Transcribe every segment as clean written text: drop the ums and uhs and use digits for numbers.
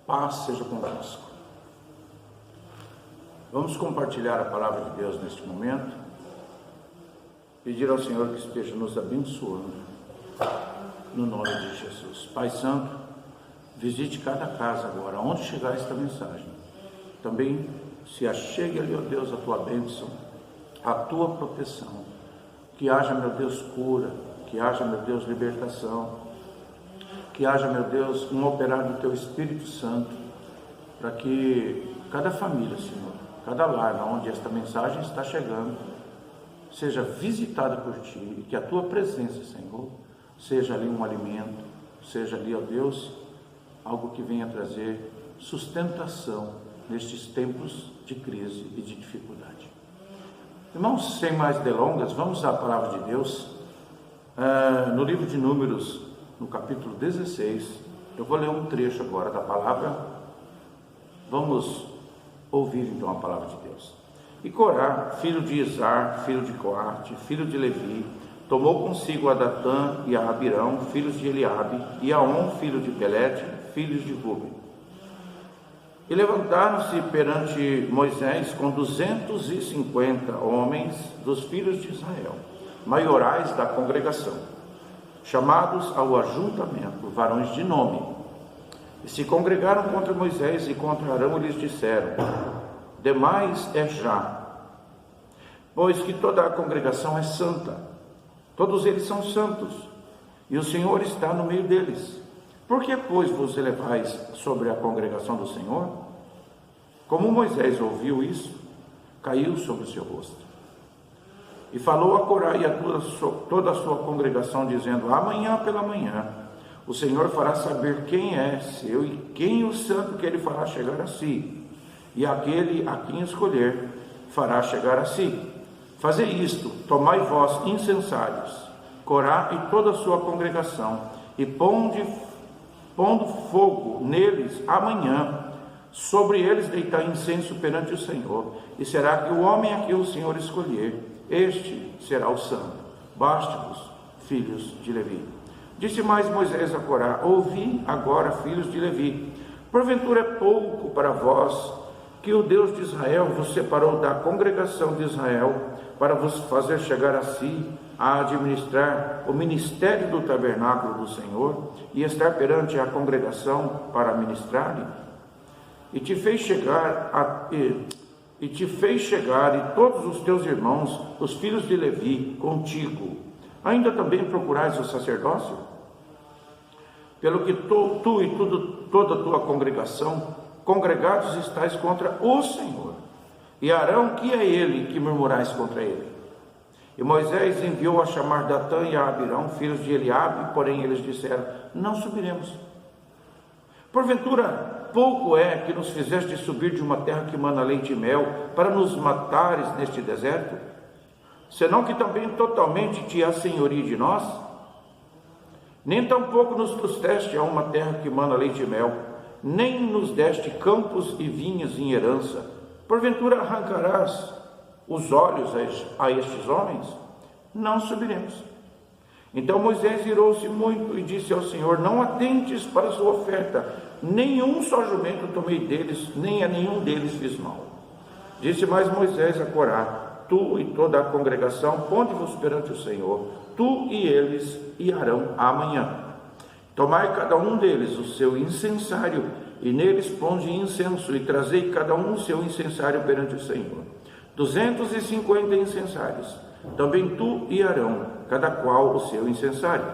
Paz seja convosco. Vamos compartilhar a palavra de Deus neste momento. Pedir ao Senhor que esteja nos abençoando, no nome de Jesus. Pai Santo, visite cada casa agora, onde chegar esta mensagem. Também se achegue ali, ó Deus, a tua bênção, a tua proteção. Que haja, meu Deus, cura, que haja, meu Deus, libertação, que haja, meu Deus, um operar do teu Espírito Santo, para que cada família, Senhor, cada lar onde esta mensagem está chegando, seja visitada por Ti, e que a Tua presença, Senhor, seja ali um alimento, seja ali, ó Deus, algo que venha trazer sustentação nestes tempos de crise e de dificuldade. Irmãos, sem mais delongas, vamos à palavra de Deus, no livro de Números, no capítulo 16, eu vou ler um trecho agora da palavra, vamos ouvir então a palavra de Deus. E Corá, filho de Izar, filho de Coate, filho de Levi, tomou consigo a Datã e a Abirão, filhos de Eliabe, e a On, filho de Pelete, filhos de Ruben. E levantaram-se perante Moisés com 250 homens dos filhos de Israel, maiorais da congregação, chamados ao ajuntamento, varões de nome. E se congregaram contra Moisés e contra Arão, e lhes disseram: demais é já, pois que toda a congregação é santa, todos eles são santos, e o Senhor está no meio deles. Por que, pois, vos elevais sobre a congregação do Senhor? Como Moisés ouviu isso, caiu sobre o seu rosto. E falou a Corá e a toda a sua congregação, dizendo: amanhã pela manhã o Senhor fará saber quem é seu e quem o santo que ele fará chegar a si, e aquele a quem escolher fará chegar a si. Fazei isto, tomai vós incensários, Corá e toda a sua congregação, e pondo fogo neles amanhã, sobre eles deitai incenso perante o Senhor, e será que o homem a que o Senhor escolher, este será o santo. Baste-vos, filhos de Levi. Disse mais Moisés a Corá: ouvi agora, filhos de Levi, porventura é pouco para vós que o Deus de Israel vos separou da congregação de Israel, para vos fazer chegar a si, a administrar o ministério do tabernáculo do Senhor, e estar perante a congregação para ministrar-lhe? E te fez chegar e todos os teus irmãos, os filhos de Levi, contigo. Ainda também procurais o sacerdócio? Pelo que tu e toda a tua congregação, congregados estáis contra o Senhor. E Arão, que é ele que murmurais contra ele? E Moisés enviou a chamar Datã e a Abirão, filhos de Eliabe, porém eles disseram: não subiremos. Porventura, pouco é que nos fizeste subir de uma terra que mana leite e mel, para nos matares neste deserto? Senão que também totalmente te assenhorie de nós? Nem tampouco nos trouxeste a uma terra que mana leite e mel, nem nos deste campos e vinhas em herança. Porventura arrancarás os olhos a estes homens? Não subiremos. Então Moisés irou-se muito e disse ao Senhor: não atentes para a sua oferta, nenhum só jumento tomei deles, nem a nenhum deles fiz mal. Disse mais Moisés a Corá: tu e toda a congregação, ponde-vos perante o Senhor, tu e eles e Arão amanhã. Tomai cada um deles o seu incensário, e neles ponde incenso, e trazei cada um o seu incensário perante o Senhor. 250 incensários, também tu e Arão, cada qual o seu incensário.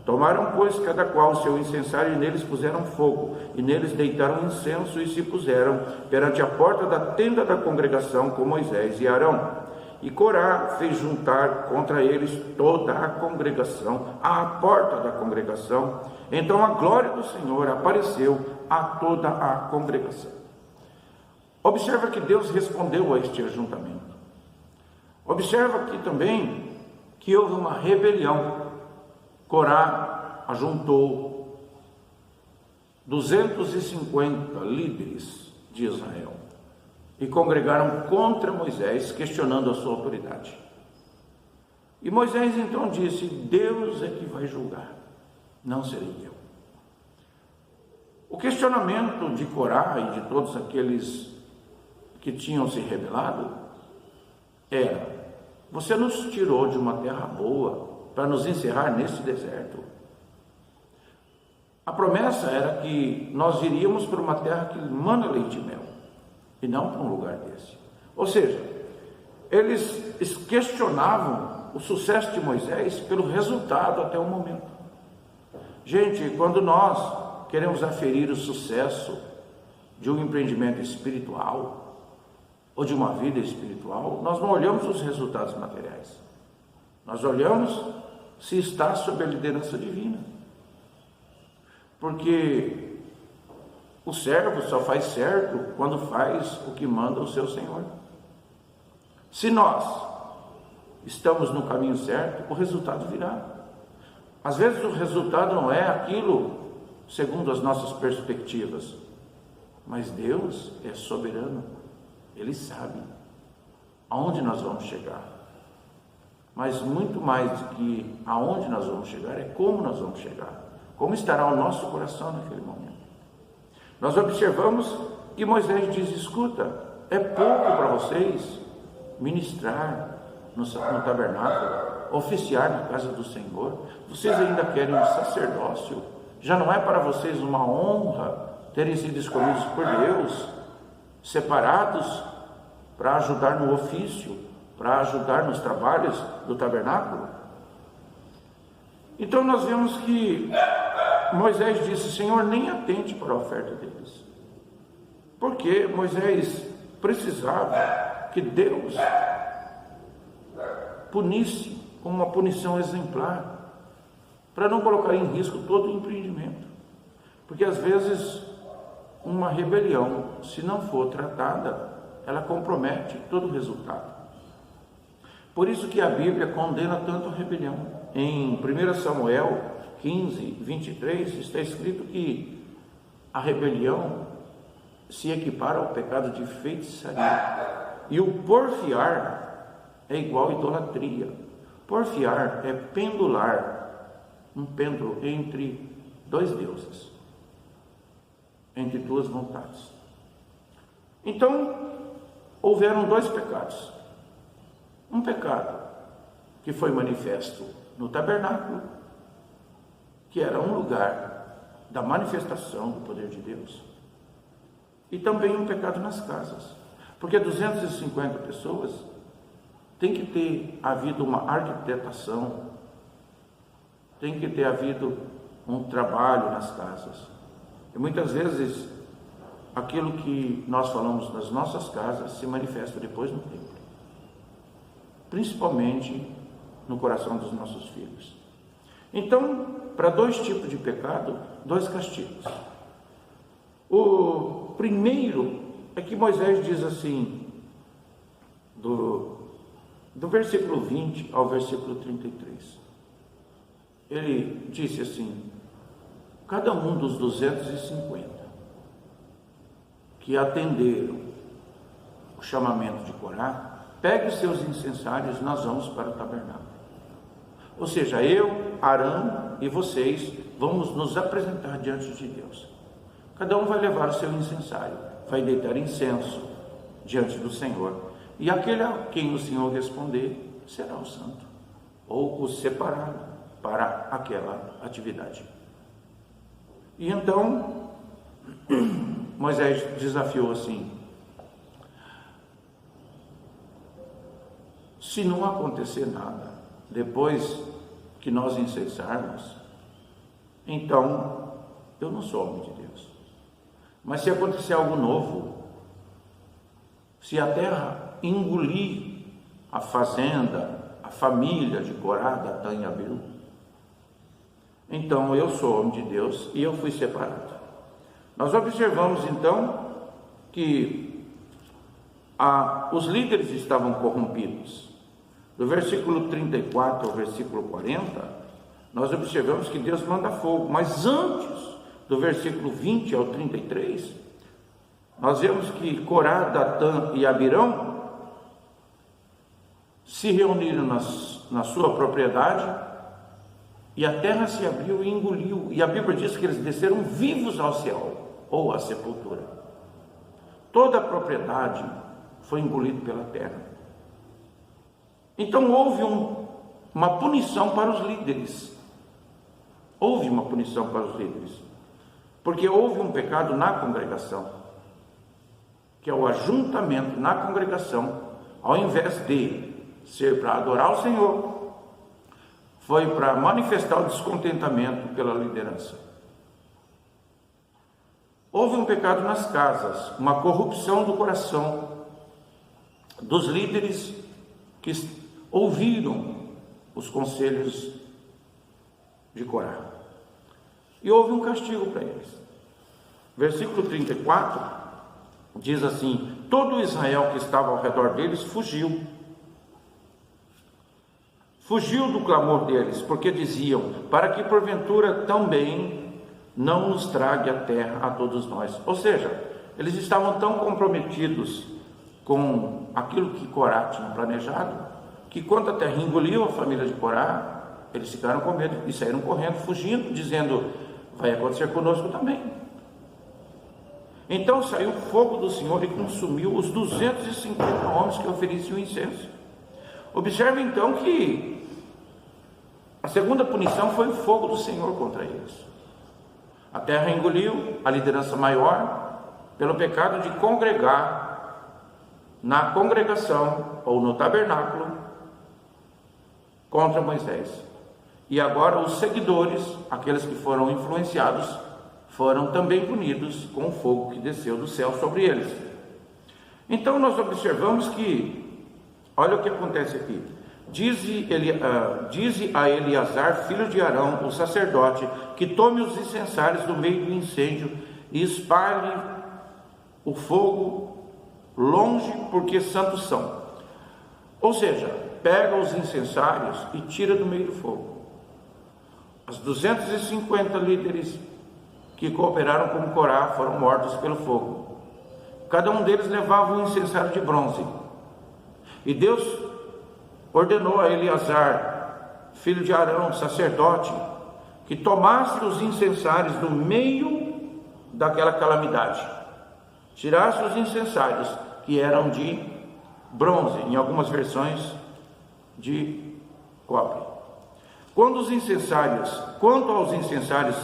Tomaram, pois, cada qual o seu incensário, e neles puseram fogo, e neles deitaram incenso, e se puseram perante a porta da tenda da congregação com Moisés e Arão. E Corá fez juntar contra eles toda a congregação, à porta da congregação. Então a glória do Senhor apareceu a toda a congregação. Observa que Deus respondeu a este ajuntamento. Observa aqui também que houve uma rebelião. Corá ajuntou 250 líderes de Israel e congregaram contra Moisés, questionando a sua autoridade. E Moisés então disse: Deus é que vai julgar, não serei eu. O questionamento de Corá e de todos aqueles que tinham se rebelado era: você nos tirou de uma terra boa para nos encerrar nesse deserto. A promessa era que nós iríamos para uma terra que mana leite e mel, e não para um lugar desse. Ou seja, eles questionavam o sucesso de Moisés pelo resultado até o momento. Gente, quando nós queremos aferir o sucesso de um empreendimento espiritual ou de uma vida espiritual, nós não olhamos os resultados materiais. Nós olhamos se está sob a liderança divina. Porque o servo só faz certo quando faz o que manda o seu Senhor. Se nós estamos no caminho certo, o resultado virá. Às vezes o resultado não é aquilo segundo as nossas perspectivas, mas Deus é soberano, Ele sabe aonde nós vamos chegar. Mas muito mais do que aonde nós vamos chegar, é como nós vamos chegar, como estará o nosso coração naquele momento. Nós observamos que Moisés diz: escuta, é pouco para vocês ministrar no tabernáculo, oficiar na casa do Senhor, vocês ainda querem um sacerdócio. Já não é para vocês uma honra terem sido escolhidos por Deus, separados para ajudar no ofício, para ajudar nos trabalhos do tabernáculo? Então nós vemos que Moisés disse: Senhor, nem atente para a oferta deles. Porque Moisés precisava que Deus punisse com uma punição exemplar, para não colocar em risco todo o empreendimento. Porque às vezes uma rebelião, se não for tratada, ela compromete todo o resultado. Por isso que a Bíblia condena tanto a rebelião. Em 1 Samuel 15, 23, está escrito que a rebelião se equipara ao pecado de feitiçaria. E o porfiar é igual à idolatria. Porfiar é pendular um pêndulo entre dois deuses, entre duas vontades. Então, houveram dois pecados. Um pecado que foi manifesto no tabernáculo, que era um lugar da manifestação do poder de Deus, e também um pecado nas casas, porque 250 pessoas tem que ter havido uma arquitetação, tem que ter havido um trabalho nas casas. E muitas vezes aquilo que nós falamos nas nossas casas se manifesta depois no templo, principalmente no coração dos nossos filhos. Então, para dois tipos de pecado, dois castigos. O primeiro é que Moisés diz assim, do versículo 20 ao versículo 33. Ele disse assim: cada um dos 250 que atenderam o chamamento de Corá, pegue os seus incensários, nós vamos para o tabernáculo. Ou seja, eu, Arão e vocês vamos nos apresentar diante de Deus. Cada um vai levar o seu incensário, vai deitar incenso diante do Senhor. E aquele a quem o Senhor responder será o santo, ou o separado para aquela atividade. E então Moisés desafiou assim: se não acontecer nada depois que nós incensarmos, então eu não sou homem de Deus. Mas se acontecer algo novo, se a terra engolir a fazenda, a família de Corá, Datã e Abiú, então eu sou homem de Deus e eu fui separado. Nós observamos então que os líderes estavam corrompidos. Do versículo 34 ao versículo 40, nós observamos que Deus manda fogo. Mas antes, do versículo 20 ao 33, nós vemos que Corá, Datã e Abirão se reuniram na sua propriedade e a terra se abriu e engoliu, e a Bíblia diz que eles desceram vivos ao céu, ou à sepultura. Toda a propriedade foi engolida pela terra. Então houve uma punição para os líderes. Houve uma punição para os líderes, porque houve um pecado na congregação, que é o ajuntamento na congregação, ao invés de ser para adorar o Senhor, foi para manifestar o descontentamento pela liderança. Houve um pecado nas casas, uma corrupção do coração dos líderes que ouviram os conselhos de Corá. E houve um castigo para eles. Versículo 34 diz assim: todo Israel que estava ao redor deles fugiu do clamor deles, porque diziam: para que porventura também não nos trague a terra a todos nós. Ou seja, eles estavam tão comprometidos com aquilo que Corá tinha planejado, que quando a terra engoliu a família de Corá, eles ficaram com medo e saíram correndo, fugindo, dizendo: vai acontecer conosco também. Então saiu o fogo do Senhor e consumiu os 250 homens que ofereciam incenso. Observe então que a segunda punição foi o fogo do Senhor contra eles. A terra engoliu a liderança maior pelo pecado de congregar na congregação ou no tabernáculo contra Moisés. E agora os seguidores, aqueles que foram influenciados, foram também punidos com o fogo que desceu do céu sobre eles. Então nós observamos que, olha o que acontece aqui. Dize a Eleazar, filho de Arão, o sacerdote, que tome os incensários do meio do incêndio e espalhe o fogo longe, porque santos são. Ou seja, pega os incensários e tira do meio do fogo. Os 250 líderes que cooperaram com Corá foram mortos pelo fogo. Cada um deles levava um incensário de bronze. E Deus ordenou a Eleazar, filho de Arão, sacerdote, que tomasse os incensários do meio daquela calamidade. Tirasse os incensários, que eram de bronze, em algumas versões de cobre. Quanto aos incensários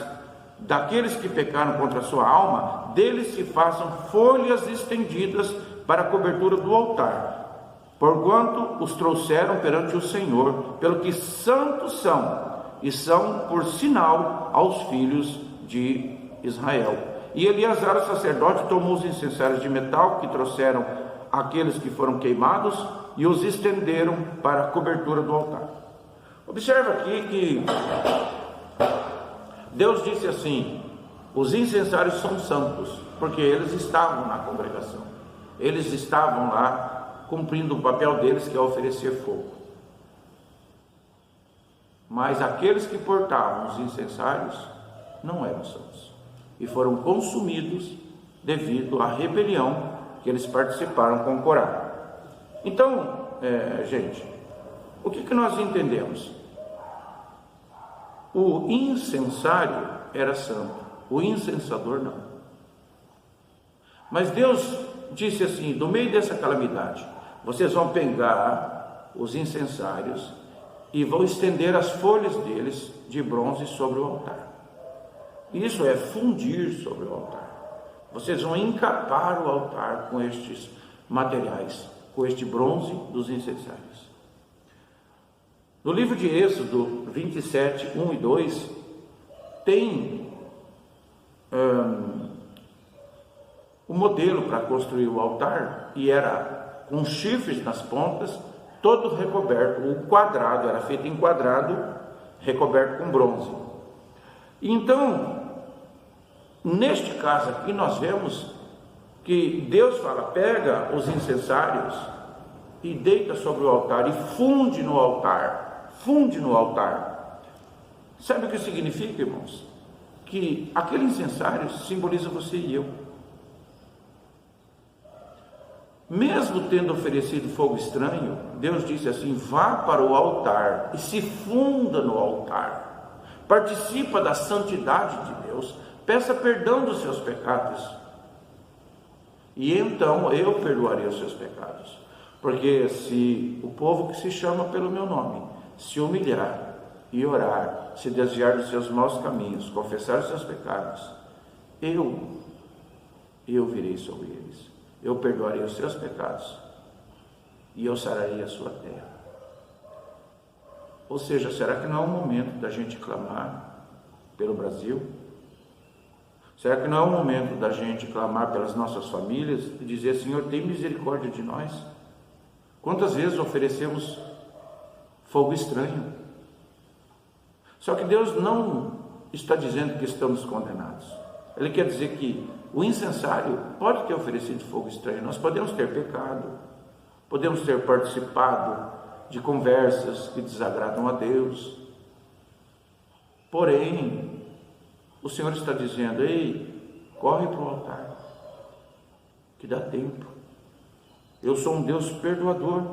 daqueles que pecaram contra a sua alma, deles se façam folhas estendidas para a cobertura do altar, porquanto os trouxeram perante o Senhor, pelo que santos são, e são por sinal aos filhos de Israel. E Eleazar, o sacerdote, tomou os incensários de metal que trouxeram aqueles que foram queimados e os estenderam para a cobertura do altar. Observa aqui que Deus disse assim: os incensários são santos, porque eles estavam na congregação, eles estavam lá cumprindo o papel deles, que é oferecer fogo. Mas aqueles que portavam os incensários não eram santos e foram consumidos devido à rebelião que eles participaram com Corá. Então, gente, o que nós entendemos? O incensário era santo, o incensador não. Mas Deus disse assim: no meio dessa calamidade, vocês vão pegar os incensários e vão estender as folhas deles de bronze sobre o altar. Isso é fundir sobre o altar. Vocês vão encapar o altar com estes materiais, com este bronze dos incensários. No livro de Êxodo 27, 1 e 2, tem o modelo para construir o altar, e era com chifres nas pontas, todo recoberto, o quadrado era feito em quadrado, recoberto com bronze. Então, neste caso aqui, nós vemos que Deus fala: pega os incensários e deita sobre o altar e funde no altar. Funde no altar. Sabe o que significa, irmãos? Que aquele incensário simboliza você e eu. Mesmo tendo oferecido fogo estranho, Deus disse assim: vá para o altar e se funda no altar. participa da santidade de Deus, peça perdão dos seus pecados. E então eu perdoarei os seus pecados. Porque se o povo que se chama pelo meu nome se humilhar e orar, se desviar dos seus maus caminhos, confessar os seus pecados, eu virei sobre eles. Eu perdoarei os seus pecados e eu sararei a sua terra. Ou seja, será que não é o momento da gente clamar pelo Brasil? Será que não é o momento da gente clamar pelas nossas famílias e dizer: Senhor, tem misericórdia de nós? Quantas vezes oferecemos fogo estranho? Só que Deus não está dizendo que estamos condenados. Ele quer dizer que o incensário pode ter oferecido fogo estranho. Nós podemos ter pecado, podemos ter participado de conversas que desagradam a Deus. Porém, o Senhor está dizendo: ei, corre para o altar, que dá tempo. Eu sou um Deus perdoador.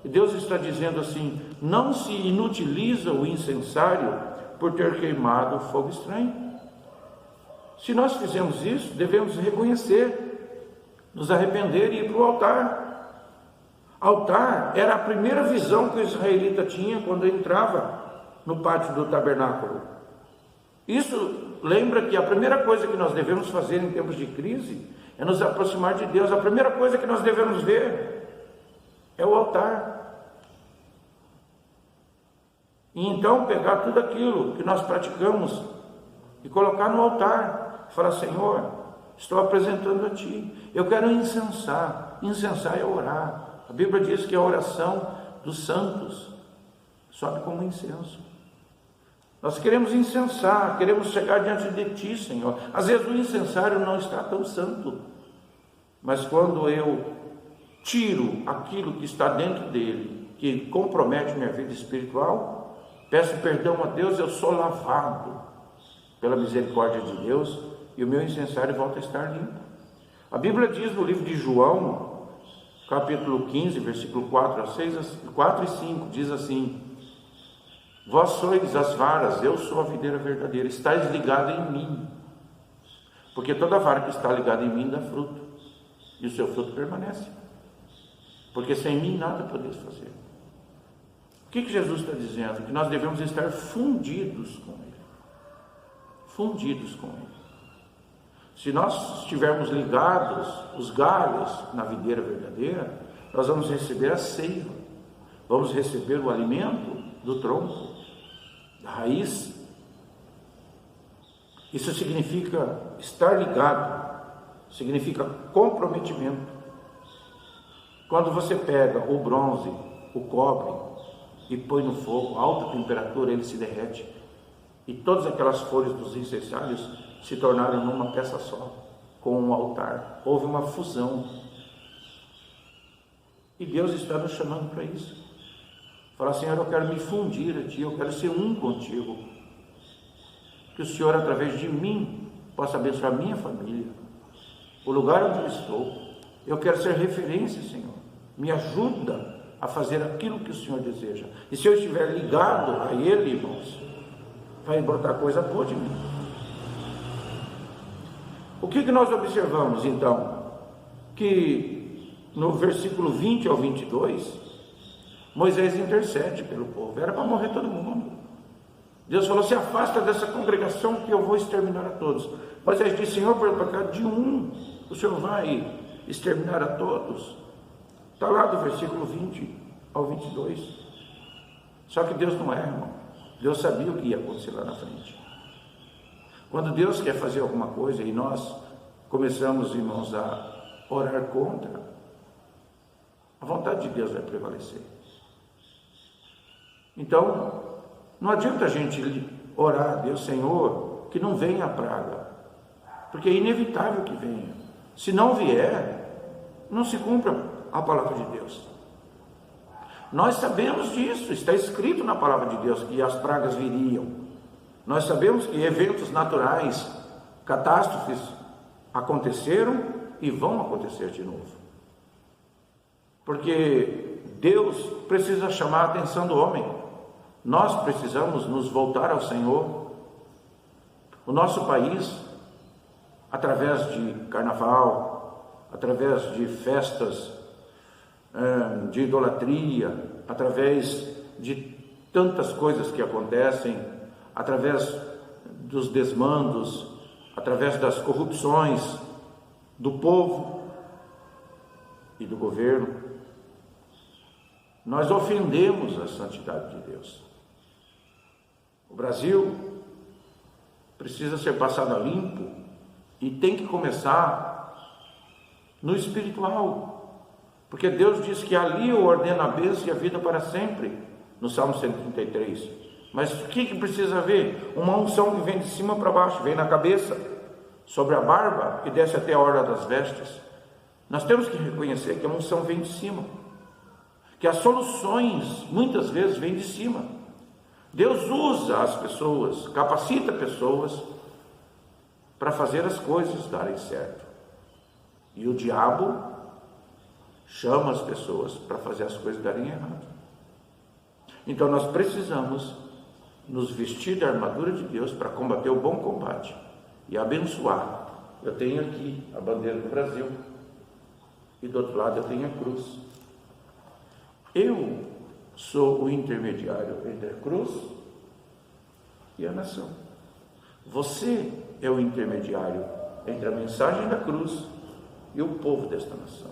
E Deus está dizendo assim: não se inutiliza o incensário por ter queimado fogo estranho. Se nós fizemos isso, devemos reconhecer, nos arrepender e ir para o altar. Altar era a primeira visão que o israelita tinha quando entrava no pátio do tabernáculo. Isso lembra que a primeira coisa que nós devemos fazer em tempos de crise é nos aproximar de Deus. A primeira coisa que nós devemos ver é o altar. E então pegar tudo aquilo que nós praticamos e colocar no altar. Falar: Senhor, estou apresentando a Ti. Eu quero incensar. Incensar é orar. A Bíblia diz que a oração dos santos sobe como incenso. Nós queremos incensar, queremos chegar diante de Ti, Senhor. Às vezes o incensário não está tão santo, mas quando eu tiro aquilo que está dentro dele, que compromete minha vida espiritual, peço perdão a Deus, eu sou lavado pela misericórdia de Deus e o meu incensário volta a estar limpo. A Bíblia diz no livro de João, capítulo 15, versículo 4 e 5, diz assim: vós sois as varas, eu sou a videira verdadeira, estáis ligado em mim, porque toda vara que está ligada em mim dá fruto, e o seu fruto permanece, porque sem mim nada podeis fazer. O que Jesus está dizendo? Que nós devemos estar fundidos com Ele. Fundidos com Ele. Se nós estivermos ligados, os galhos, na videira verdadeira, nós vamos receber a seiva, vamos receber o alimento do tronco, da raiz. Isso significa estar ligado, significa comprometimento. Quando você pega o bronze, o cobre e põe no fogo, a alta temperatura, ele se derrete, e todas aquelas folhas dos incensários se tornaram numa peça só, com um altar. Houve uma fusão. E Deus está nos chamando para isso. Fala: Senhor, eu quero me fundir a Ti, eu quero ser um contigo. Que o Senhor, através de mim, possa abençoar a minha família, o lugar onde eu estou. Eu quero ser referência, Senhor. Me ajuda a fazer aquilo que o Senhor deseja. E se eu estiver ligado a Ele, irmãos, vai brotar coisa boa de mim. O que nós observamos então? Que no versículo 20 ao 22, Moisés intercede pelo povo. Era para morrer todo mundo. Deus falou: se afasta dessa congregação que eu vou exterminar a todos. Moisés disse: Senhor, pelo pecado de um, o Senhor vai exterminar a todos. Está lá do versículo 20 ao 22. Só que Deus não é, irmão. Deus sabia o que ia acontecer lá na frente. Quando Deus quer fazer alguma coisa e nós começamos, irmãos, a orar contra, a vontade de Deus vai prevalecer. Então, não adianta a gente orar a Deus: Senhor, que não venha a praga, porque é inevitável que venha. Se não vier, não se cumpra a palavra de Deus. Nós sabemos disso, está escrito na palavra de Deus que as pragas viriam. Nós sabemos que eventos naturais, catástrofes, aconteceram e vão acontecer de novo. Porque Deus precisa chamar a atenção do homem. Nós precisamos nos voltar ao Senhor. O nosso país, através de carnaval, através de festas de idolatria, através de tantas coisas que acontecem, através dos desmandos, através das corrupções do povo e do governo, nós ofendemos a santidade de Deus. O Brasil precisa ser passado a limpo e tem que começar no espiritual, porque Deus diz que ali eu ordeno a bênção e a vida para sempre, no Salmo 133. Mas o que precisa haver? Uma unção que vem de cima para baixo, vem na cabeça, sobre a barba e desce até a orla das vestes. Nós temos que reconhecer que a unção vem de cima, que as soluções muitas vezes vêm de cima. Deus usa as pessoas, capacita pessoas para fazer as coisas darem certo. E o diabo chama as pessoas para fazer as coisas darem errado. Então nós precisamos nos vestir da armadura de Deus para combater o bom combate e abençoar. Eu tenho aqui a bandeira do Brasil e do outro lado eu tenho a cruz. Eu sou o intermediário entre a cruz e a nação. Você é o intermediário entre a mensagem da cruz e o povo desta nação.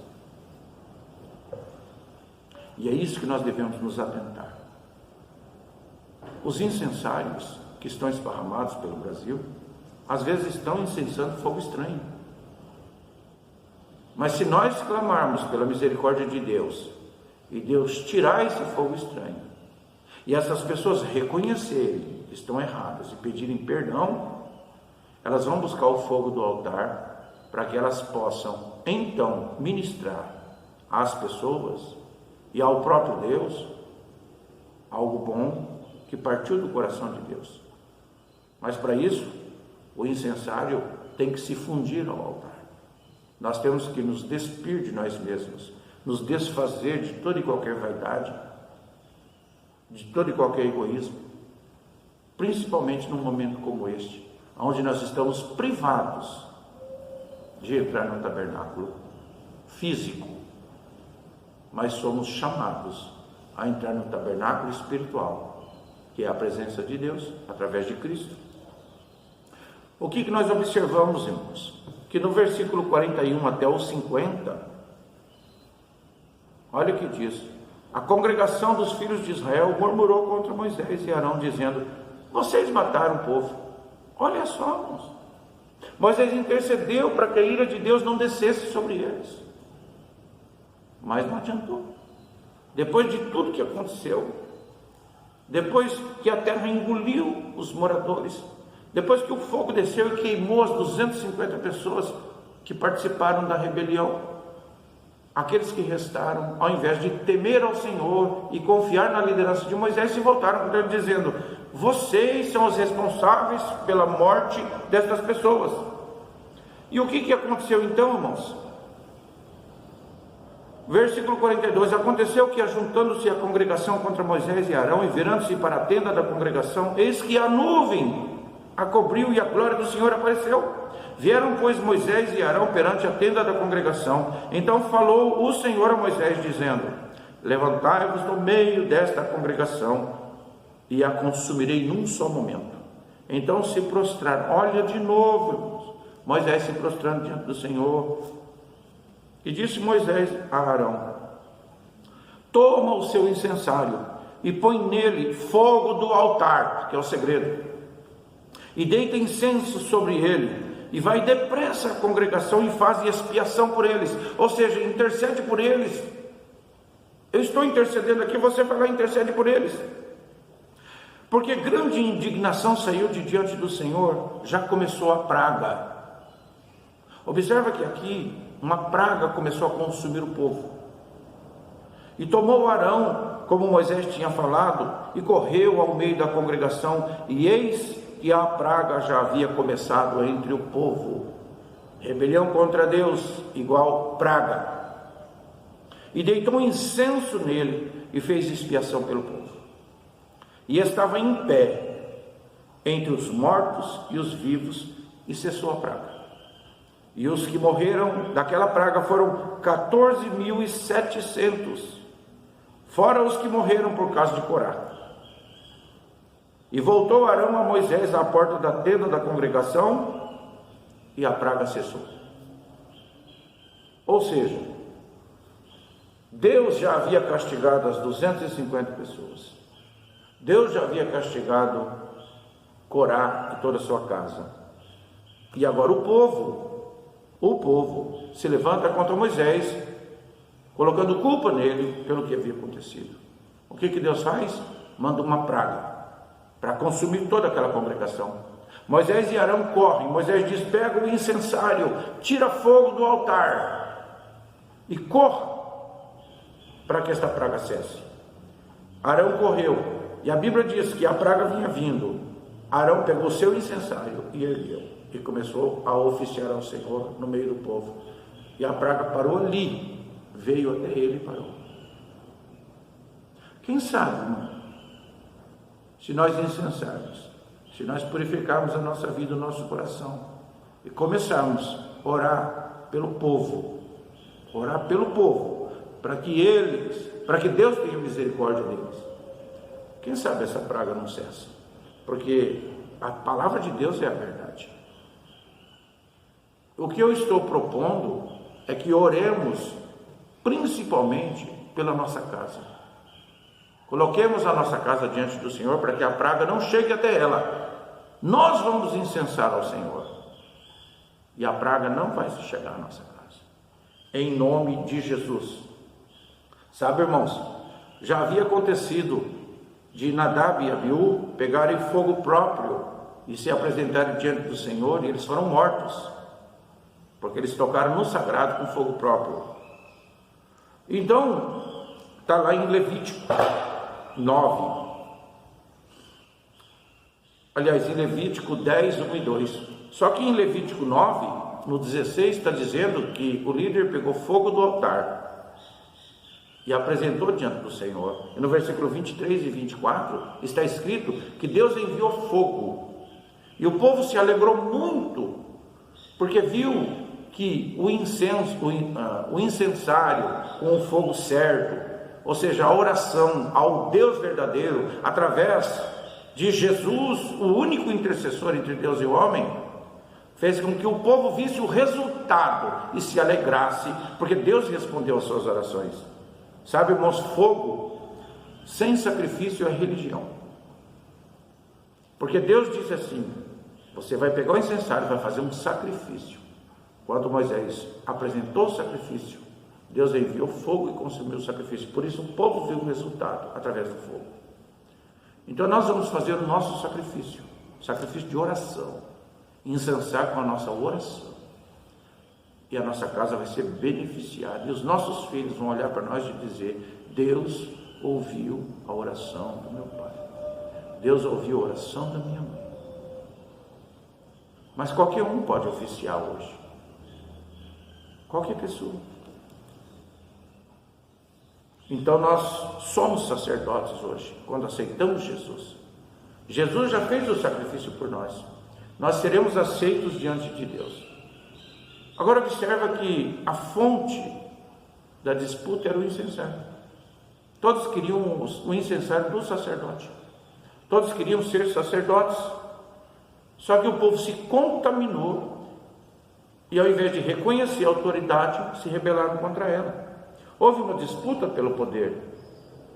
E é isso que nós devemos nos atentar. Os incensários que estão esparramados pelo Brasil, às vezes estão incensando fogo estranho. Mas se nós clamarmos pela misericórdia de Deus, e Deus tirar esse fogo estranho, e essas pessoas reconhecerem que estão erradas e pedirem perdão, elas vão buscar o fogo do altar para que elas possam então ministrar às pessoas e ao próprio Deus algo bom que partiu do coração de Deus. Mas para isso, o incensário tem que se fundir ao altar. Nós temos que nos despir de nós mesmos, nos desfazer de toda e qualquer vaidade, de todo e qualquer egoísmo, principalmente num momento como este, onde nós estamos privados de entrar no tabernáculo físico, mas somos chamados a entrar no tabernáculo espiritual, que é a presença de Deus através de Cristo. O que nós observamos, irmãos? Que no versículo 41 até o 50, olha o que diz: a congregação dos filhos de Israel murmurou contra Moisés e Arão, dizendo: vocês mataram o povo. Olha só, irmãos, Moisés intercedeu para que a ira de Deus não descesse sobre eles, mas não adiantou. Depois de tudo que aconteceu, depois que a terra engoliu os moradores, depois que o fogo desceu e queimou as 250 pessoas que participaram da rebelião, aqueles que restaram, ao invés de temer ao Senhor e confiar na liderança de Moisés, se voltaram para ele dizendo: vocês são os responsáveis pela morte destas pessoas. E o que aconteceu então, irmãos? Versículo 42, aconteceu que, ajuntando-se a congregação contra Moisés e Arão, e virando-se para a tenda da congregação, eis que a nuvem a cobriu e a glória do Senhor apareceu. Vieram, pois, Moisés e Arão perante a tenda da congregação. Então falou o Senhor a Moisés, dizendo: levantai-vos no meio desta congregação, e a consumirei num só momento. Então se prostraram. Olha de novo, irmãos, Moisés se prostrando diante do Senhor. E disse Moisés a Arão: toma o seu incensário e põe nele fogo do altar, que é o segredo, e deita incenso sobre ele, e vai depressa à congregação e faz expiação por eles, ou seja, intercede por eles. Eu estou intercedendo aqui, você vai lá e intercede por eles, porque grande indignação saiu de diante do Senhor. Já começou a praga. Observa que aqui uma praga começou a consumir o povo, e tomou Arão, como Moisés tinha falado, e correu ao meio da congregação, e eis que a praga já havia começado entre o povo. Rebelião contra Deus igual praga. E deitou incenso nele e fez expiação pelo povo. e estava em pé entre os mortos e os vivos, e cessou a praga. E os que morreram daquela praga foram 14.700, fora os que morreram por causa de Corá. E voltou Arão a Moisés à porta da tenda da congregação, e a praga cessou. Ou seja, Deus já havia castigado as 250 pessoas. Deus já havia castigado Corá e toda a sua casa. E agora o povo se levanta contra Moisés, colocando culpa nele pelo que havia acontecido. O que Deus faz? Manda uma praga para consumir toda aquela congregação. Moisés e Arão correm. Moisés diz: pega o incensário, tira fogo do altar e corra para que esta praga cesse. Arão correu, e a Bíblia diz que a praga vinha vindo. Arão pegou o seu incensário e ergueu, e começou a oficiar ao Senhor no meio do povo. E a praga parou ali, veio até ele e parou. Quem sabe, irmão, se nós incensarmos, se nós purificarmos a nossa vida, o nosso coração, e começarmos a orar pelo povo, para que Deus tenha misericórdia deles, quem sabe essa praga não cessa, porque a palavra de Deus é a verdade. O que eu estou propondo é que oremos principalmente pela nossa casa. Coloquemos a nossa casa diante do Senhor para que a praga não chegue até ela. Nós vamos incensar ao Senhor, e a praga não vai chegar à nossa casa, em nome de Jesus. Sabe, irmãos, já havia acontecido de Nadab e Abiú pegarem fogo próprio e se apresentarem diante do Senhor, e eles foram mortos, porque eles tocaram no sagrado com fogo próprio. Então, está lá em Levítico 9, aliás, em Levítico 10, 1 e 2. Só que em Levítico 9, no 16, está dizendo que o líder pegou fogo do altar e apresentou diante do Senhor. E no versículo 23 e 24 está escrito que Deus enviou fogo, e o povo se alegrou muito, porque viu que o incensário com o fogo certo, ou seja, a oração ao Deus verdadeiro, através de Jesus, o único intercessor entre Deus e o homem, fez com que o povo visse o resultado e se alegrasse, porque Deus respondeu às suas orações. Sabe, irmãos, fogo sem sacrifício é religião, porque Deus disse assim: você vai pegar o incensário e vai fazer um sacrifício. Quando Moisés apresentou o sacrifício, Deus enviou fogo e consumiu o sacrifício. Por isso o povo viu o resultado através do fogo. Então nós vamos fazer o nosso sacrifício de oração, incensar com a nossa oração, e a nossa casa vai ser beneficiada, e os nossos filhos vão olhar para nós e dizer: Deus ouviu a oração do meu pai, Deus ouviu a oração da minha mãe. Mas qualquer um pode oficiar hoje, qualquer pessoa. Então nós somos sacerdotes hoje, quando aceitamos Jesus. Jesus já fez o sacrifício por nós. Nós seremos aceitos diante de Deus. Agora observa que a fonte da disputa era o incensário. Todos queriam o incensário do sacerdote. Todos queriam ser sacerdotes. Só que o povo se contaminou e, ao invés de reconhecer a autoridade, se rebelaram contra ela. Houve uma disputa pelo poder.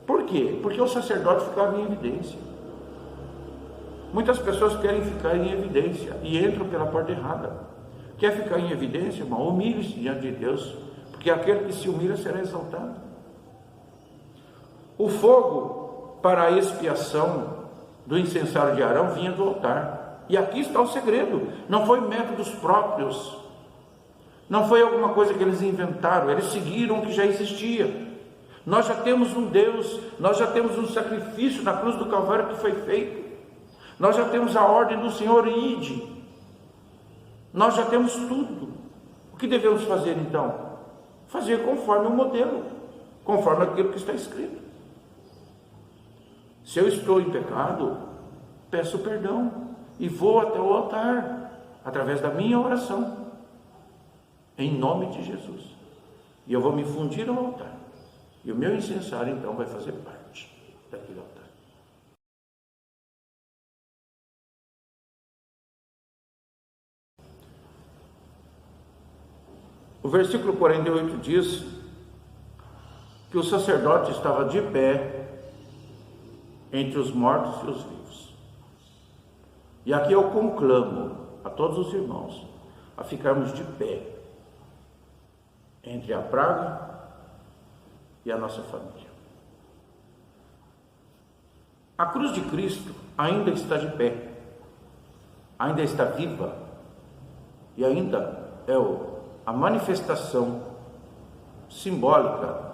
Por quê? Porque o sacerdote ficava em evidência. Muitas pessoas querem ficar em evidência e entram pela porta errada. Quer ficar em evidência, irmão? Humilhe-se diante de Deus, porque aquele que se humilha será exaltado. O fogo para a expiação do incensário de Arão vinha do altar. E aqui está o segredo: não foi métodos próprios, não foi alguma coisa que eles inventaram, eles seguiram o que já existia. Nós já temos um Deus, nós já temos um sacrifício na cruz do Calvário que foi feito, nós já temos a ordem do Senhor: ide, nós já temos tudo. O que devemos fazer então? Fazer conforme o modelo, conforme aquilo que está escrito. Se eu estou em pecado, peço perdão e vou até o altar, através da minha oração, em nome de Jesus. E eu vou me fundir ao altar. E o meu incensário, então, vai fazer parte daquele altar. O versículo 48 diz que o sacerdote estava de pé entre os mortos e os vivos. E aqui eu conclamo a todos os irmãos a ficarmos de pé entre a praga e a nossa família. A cruz de Cristo ainda está de pé, ainda está viva e ainda é a manifestação simbólica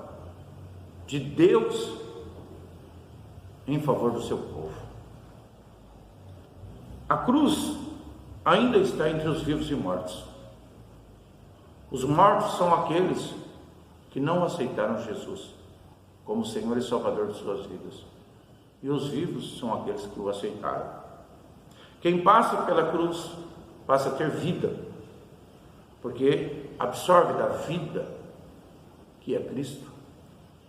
de Deus em favor do seu povo. A cruz ainda está entre os vivos e mortos. Os mortos são aqueles que não aceitaram Jesus como Senhor e Salvador de suas vidas. E os vivos são aqueles que o aceitaram. Quem passa pela cruz passa a ter vida, porque absorve da vida, que é Cristo,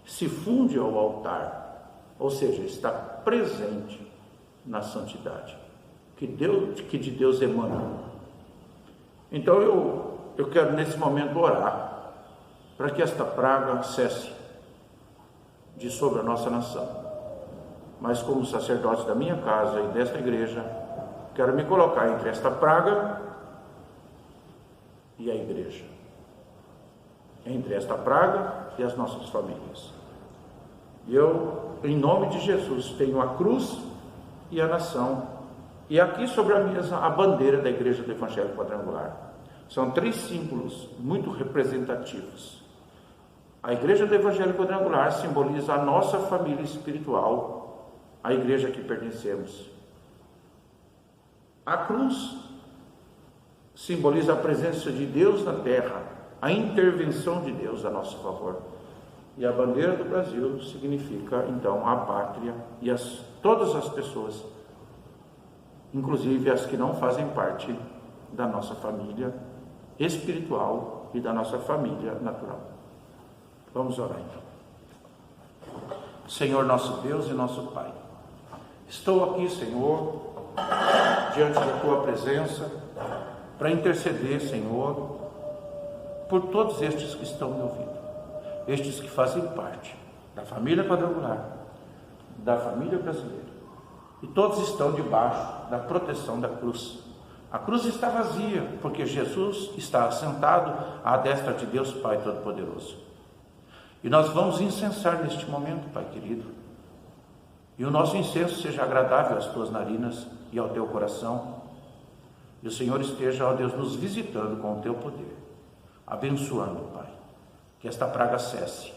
se funde ao altar, ou seja, está presente na santidade que de Deus emana. Então eu quero nesse momento orar para que esta praga cesse de sobre a nossa nação. Mas como sacerdote da minha casa e desta igreja, quero me colocar entre esta praga e a igreja, entre esta praga e as nossas famílias. E eu, em nome de Jesus, tenho a cruz e a nação, e aqui sobre a mesa a bandeira da Igreja do Evangelho Quadrangular. São 3 símbolos muito representativos. A Igreja do Evangelho Quadrangular simboliza a nossa família espiritual, a igreja a que pertencemos. A cruz simboliza a presença de Deus na terra, a intervenção de Deus a nosso favor. E a bandeira do Brasil significa, então, a pátria e todas as pessoas, inclusive as que não fazem parte da nossa família espiritual e da nossa família natural. Vamos orar então. Senhor nosso Deus e nosso Pai, estou aqui, Senhor, diante da Tua presença, para interceder, Senhor, por todos estes que estão me ouvindo, estes que fazem parte da família quadrangular, da família brasileira, e todos estão debaixo da proteção da cruz. A cruz está vazia, porque Jesus está assentado à destra de Deus Pai Todo-Poderoso. E nós vamos incensar neste momento, Pai querido, e o nosso incenso seja agradável às tuas narinas e ao teu coração, e o Senhor esteja, ó Deus, nos visitando com o teu poder, abençoando, Pai, que esta praga cesse,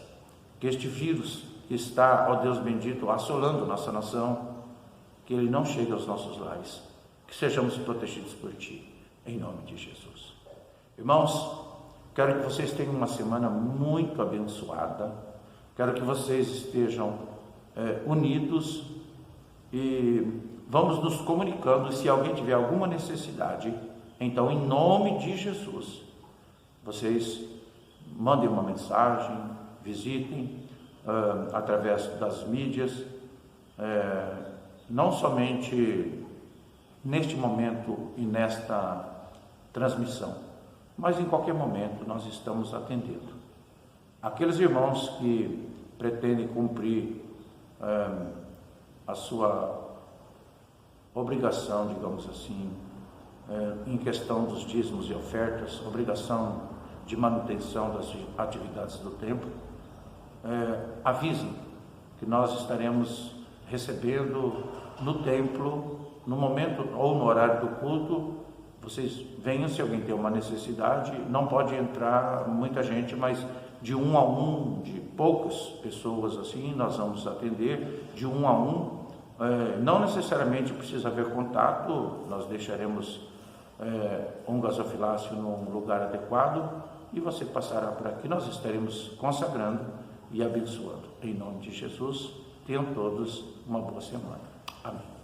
que este vírus que está, ó Deus bendito, assolando nossa nação, que ele não chegue aos nossos lares, que sejamos protegidos por Ti, em nome de Jesus. Irmãos, quero que vocês tenham uma semana muito abençoada, quero que vocês estejam unidos e vamos nos comunicando. Se alguém tiver alguma necessidade, então, em nome de Jesus, vocês mandem uma mensagem, visitem através das mídias, não somente neste momento e nesta transmissão, mas em qualquer momento nós estamos atendendo. Aqueles irmãos que pretendem cumprir a sua obrigação, digamos assim, em questão dos dízimos e ofertas, obrigação de manutenção das atividades do templo, avisem que nós estaremos recebendo no templo, no momento ou no horário do culto. Vocês venham, se alguém tem uma necessidade, não pode entrar muita gente, mas de 1 a 1, de poucas pessoas assim, nós vamos atender de 1 a 1, não necessariamente precisa haver contato, nós deixaremos um gasofilácio num lugar adequado e você passará por aqui, nós estaremos consagrando e abençoando, em nome de Jesus, Tenham todos uma boa semana. Amém.